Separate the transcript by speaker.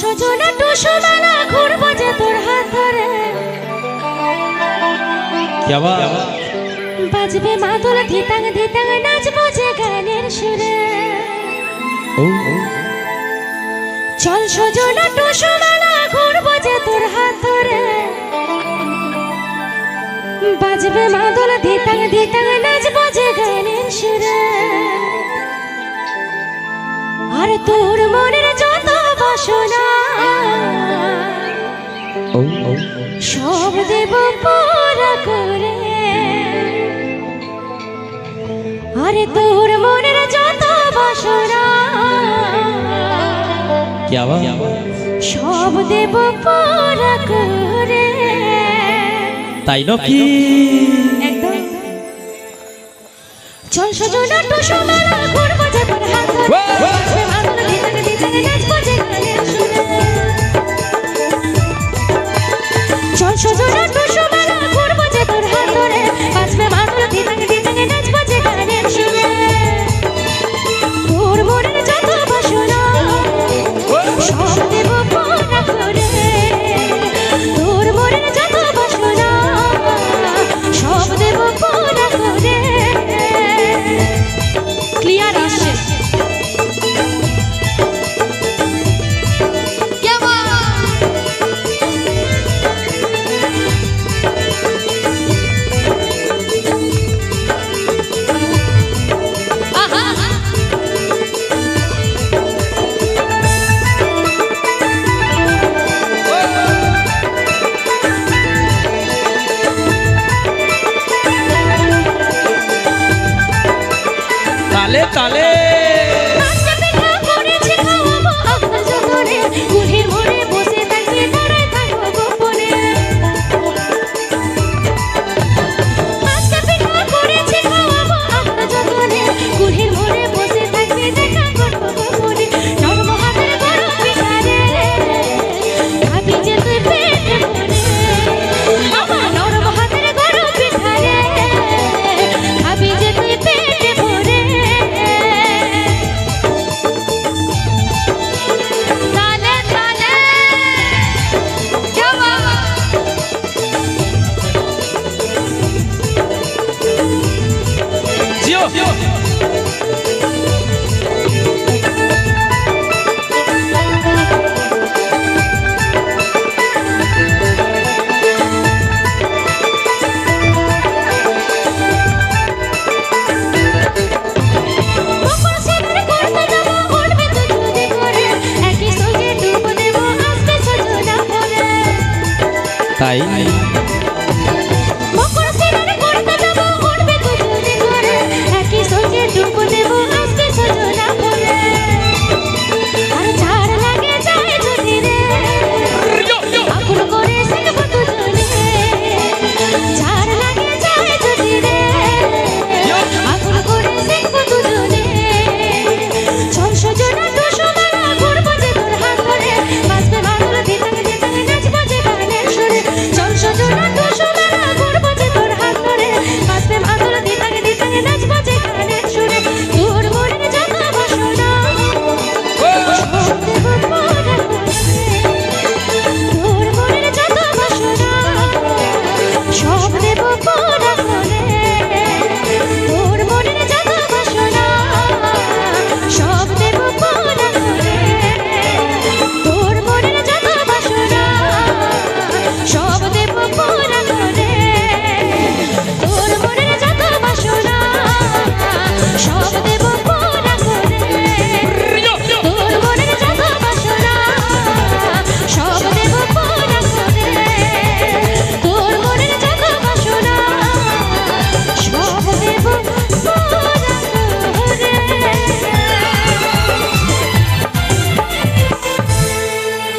Speaker 1: সজনা টুসু মালা ঘুরবো যে তোর হাত ধরে বাজবে মাদল ধিতাং ধিতাং নাচবো যে গানের সুরে চল সজনা টুসু মালা ঘুরবো যে তোর হাত ধরে বাজবে মাদল ধিতাং ধিতাং নাচবো যে গানের সুরে আর তোর মনের যত বাসনা সব দেব পুরা করে আরে তোর মনের যত বাসনা সব দেব পুরা করে
Speaker 2: তাই নাকি
Speaker 1: একদম চল সজনা টুসু মালা ঘুরবো যে তোর হাত ধরে মাদল ধিতাং ধিতাং নাচবো যে গানের সুরে চল সজনা টুসু মালা ঘুরবো যে তোর হাত ধরে বাজবে মাদল ধিতাং ধিতাং নাচবো যে গানের সুরে তোর মনের যত বাসনা সব দেব পুরা করে তোর মনের যত বাসনা সব দেব পুরা করে ক্লিয়ার আসছে
Speaker 2: তালে তালে তাই